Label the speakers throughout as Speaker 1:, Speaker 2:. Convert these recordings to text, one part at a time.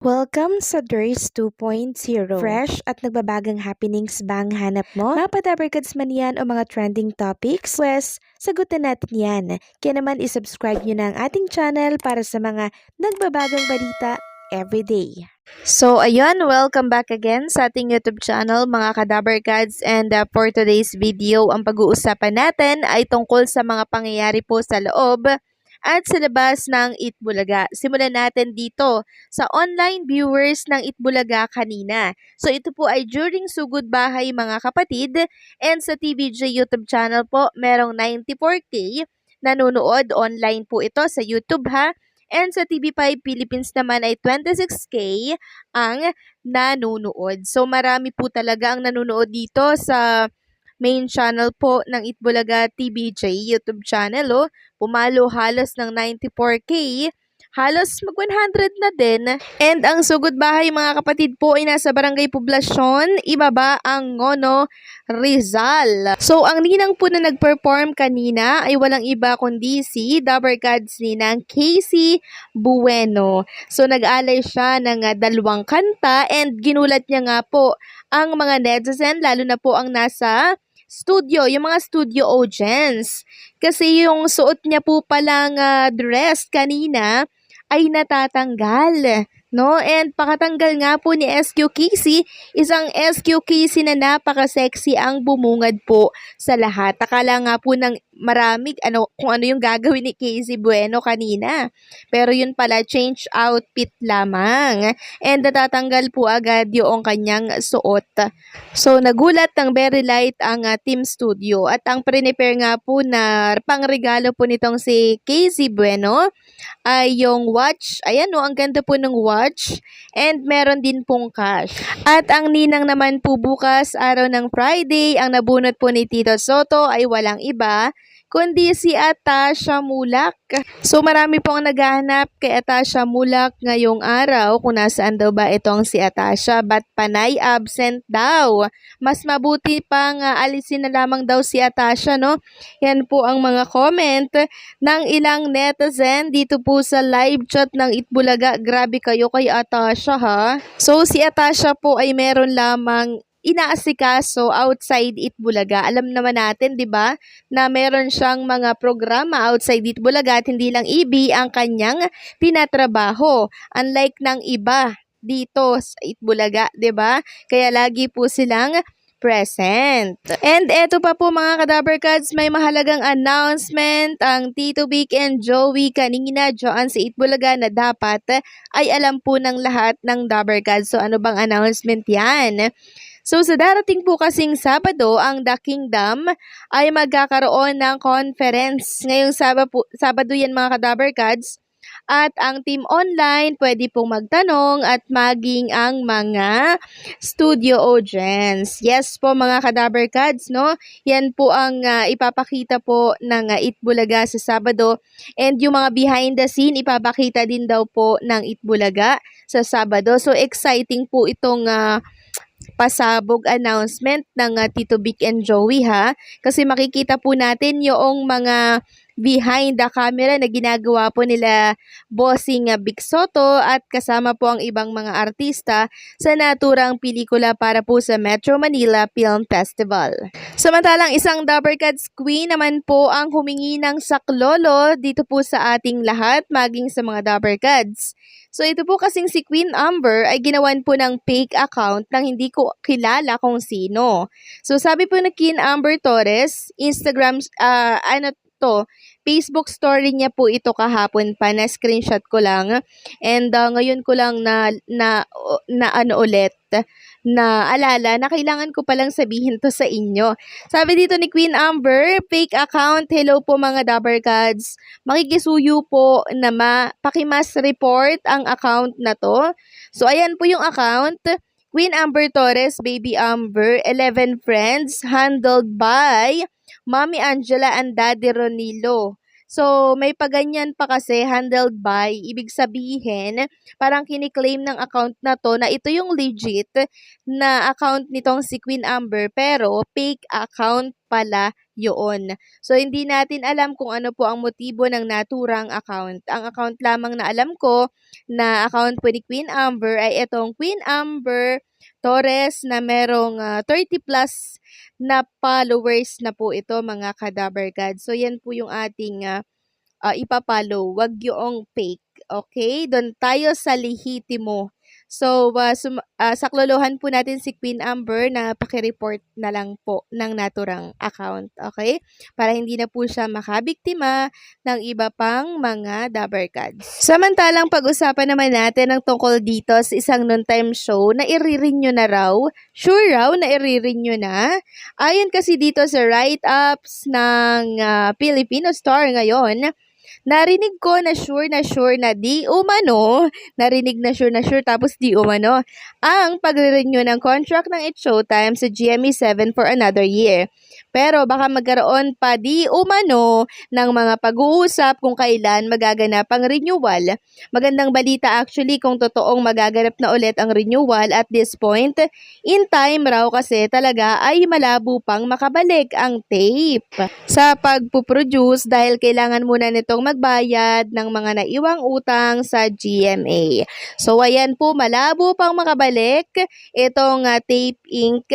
Speaker 1: Welcome sa Durs 2.0. Fresh at nagbabagang happenings bang hanap mo? Mga padabarkads man yan o mga trending topics? Pwes, sagutin natin yan. Kaya naman isubscribe nyo na ang ating channel para sa mga nagbabagang balita everyday. So, ayun, welcome back again sa ating YouTube channel, mga kadabarkads. And for today's video, ang pag-uusapan natin ay tungkol sa mga pangyayari po sa loob at sa labas ng Itbulaga. Simulan natin dito sa online viewers ng Itbulaga kanina. So ito po ay during Sugod Bahay mga kapatid, and sa TVJ YouTube channel po merong 94K nanonood online po ito sa YouTube ha. And sa TV5 Philippines naman ay 26K ang nanonood. So marami po talaga ang nanonood dito sa main channel po ng Itbulaga TVJ YouTube channel. Pumalo halos ng 94K, halos mag-100 na din. And ang Sugod Bahay mga kapatid po ay nasa Barangay Poblasyon, Ibaba ang Ngono, Rizal. So ang ninang po na nag-perform kanina ay walang iba kundi si Dabarkads ninang Casey Bueno. So nag-alay siya ng dalawang kanta and ginulat niya nga po ang mga netizen, lalo na po ang nasa studio, yung mga studio audience. Kasi yung suot niya po palang dress kanina ay natatanggal. No? And pakatanggal nga po ni SQ Casey, isang SQ Casey na napaka-sexy ang bumungad po sa lahat. Akala nga po ng marami kung ano yung gagawin ni Casey Bueno kanina. Pero yun pala, change outfit lamang. And natatanggal po agad yung kanyang suot. So nagulat ng very light ang Team Studio. At ang prepare nga po na pangregalo po nitong si Casey Bueno ay yung watch. Ayan ang ganda po ng watch. And meron din pong cash. At ang ninang naman po bukas, araw ng Friday, ang nabunot po ni Tito Soto ay walang iba kundi si Atasha Mulak. So marami pong naghahanap kay Atasha Mulak ngayong araw kung nasaan daw ba itong si Atasha, ba't panay absent daw. Mas mabuti pang alisin na lamang daw si Atasha, no? Yan po ang mga comment ng ilang netizen dito po sa live chat ng Itbulaga. Grabe kayo kay Atasha ha. So si Atasha po ay meron lamang inaasikaso outside Itbulaga. Alam naman natin, 'di ba, na meron siyang mga programa outside Itbulaga at hindi lang EB ang kanyang tinatrabaho. Unlike ng iba dito sa Itbulaga, 'di ba? Kaya lagi po silang present. And eto pa po mga kadabarkads, may mahalagang announcement ang Tito Vic and Joey kanina dyan sa Itbulaga na dapat ay alam po ng lahat ng dabarkads. So ano bang announcement yan? So sa darating po kasing Sabado, ang The Kingdom ay magkakaroon ng conference. Ngayong Sabado yan mga kadabarkads. At ang team online pwede pong magtanong at maging ang mga studio audience. Yes po mga kadabarkads, no? Yan po ang ipapakita po ng Itbulaga sa Sabado. And yung mga behind the scene ipapakita din daw po ng Itbulaga sa Sabado. So exciting po itong pasabog announcement ng Tito Vic and Joey ha. Kasi makikita po natin yung mga behind the camera na ginagawa po nila Bossing Vic Soto at kasama po ang ibang mga artista sa naturang pelikula para po sa Metro Manila Film Festival. Samantalang isang Dabarkads Queen naman po ang humingi ng saklolo dito po sa ating lahat, maging sa mga Dabarkads. So ito po kasing si Queen Amber ay ginawan po ng fake account nang hindi ko kilala kung sino. So sabi po ni Queen Amber Torres, Instagram, Facebook story niya po ito kahapon pa, na screenshot ko lang. And ngayon ko lang na ulit na alala na kailangan ko palang sabihin to sa inyo. Sabi dito ni Queen Amber, fake account, hello po mga Dabarkads. Makikisuyo po na pakimas report ang account na to. So ayan po yung account. Queen Amber Torres, Baby Amber, 11 friends, handled by Mommy Angela and Daddy Ronilo. So, may paganyan pa kasi, handled by, ibig sabihin, parang kiniklaim ng account na to na ito yung legit na account nitong si Queen Amber, pero fake account pala yun. So, hindi natin alam kung ano po ang motibo ng naturang account. Ang account lamang na alam ko na account po ni Queen Amber ay itong Queen Amber Torres na merong 30 plus na followers na po ito mga Kadabar Gods. So, yan po yung ating ipapalo. Wag yung fake. Okay? Doon tayo sa lehitimo. So, saklolohan po natin si Queen Amber na pakireport na lang po ng naturang account. Okay? Para hindi na po siya makabiktima ng iba pang mga Dabber Gods. Samantalang pag-usapan naman natin ang tungkol dito sa isang noontime show na i-renew na raw. Sure raw na i-renew na. Ayon kasi dito sa write-ups ng Filipino Star ngayon, narinig ko na sure na di umano, narinig na sure tapos di umano, ang pagre-renew ng contract ng It's Showtime sa GMA7 for another year. Pero baka magkaroon pa di umano ng mga pag-uusap kung kailan magaganap ang renewal. Magandang balita actually kung totoong magaganap na ulit ang renewal at this point. In time raw kasi talaga ay malabo pang makabalik ang tape sa pagpuproduce dahil kailangan muna nitong magbayad ng mga naiwang utang sa GMA. So ayan po, malabo pang makabalik itong Tape Inc.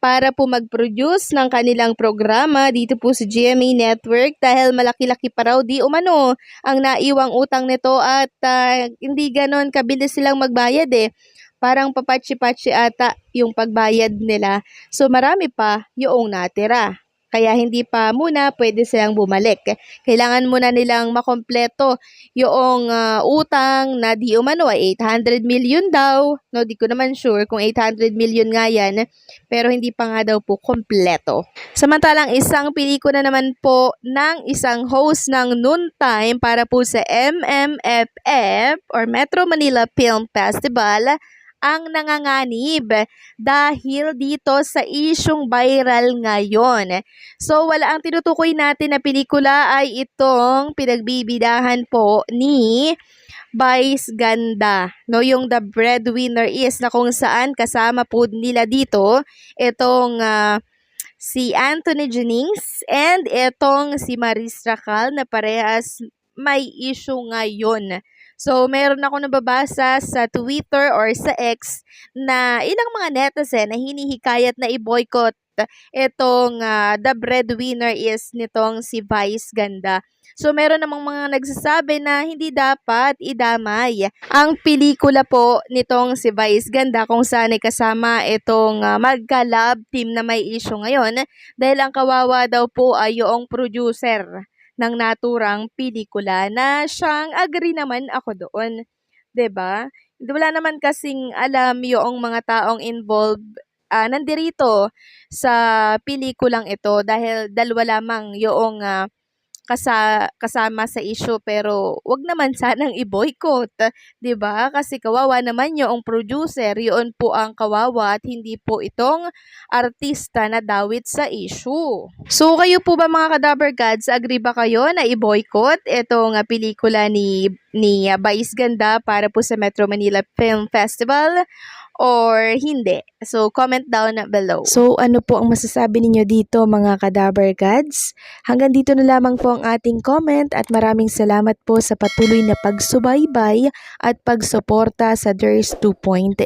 Speaker 1: para po mag-produce ng kanilang programa dito po sa GMA Network dahil malaki-laki pa raw di umano ang naiwang utang nito at hindi ganon kabilis silang magbayad eh. Parang papatsi-patsi ata yung pagbayad nila. So marami pa yung natira. Kaya hindi pa muna pwede silang bumalik. Kailangan muna nilang makompleto yung utang na di umano ay 800 million daw. No, di ko naman sure kung 800 million nga yan. Pero hindi pa nga daw po kompleto. Samantalang isang pelikula naman po ng isang host ng Noontime para po sa MMFF or Metro Manila Film Festival ang nanganganib dahil dito sa isyung viral ngayon. So, wala ang tinutukoy natin na pelikula ay itong pinagbibidahan po ni Vice Ganda. No, yung The Breadwinner Is na kung saan kasama po nila dito itong si Anthony Jennings and itong si Maris Racal na parehas may issue ngayon. So, meron ako nababasa sa Twitter or sa X na ilang mga netizen na hinihikayat na i-boycott itong The Breadwinner Is nitong si Vice Ganda. So, meron namang mga nagsasabi na hindi dapat idamay ang pelikula po nitong si Vice Ganda kung saan ay kasama itong magka-love team na may issue ngayon dahil ang kawawa daw po ay yung producer ng naturang pelikula na siyang agree naman ako doon. 'Di ba? Wala naman kasing alam yung mga taong involved nandirito sa pelikulang ito dahil dalawa lamang yung kasama sa issue pero wag naman sanang i-boycott, 'di ba? Kasi kawawa naman yung producer, yun po ang kawawa at hindi po itong artista na dawit sa issue. So kayo po ba mga Kadabar Gods, agree ba kayo na i-boycott itong pelikula ni Vice Ganda para po sa Metro Manila Film Festival? Or hindi. So, comment down below. So, ano po ang masasabi ninyo dito mga Kadabar Gods? Hanggang dito na lamang po ang ating comment at maraming salamat po sa patuloy na pagsubaybay at pagsuporta sa DIRS 2.0.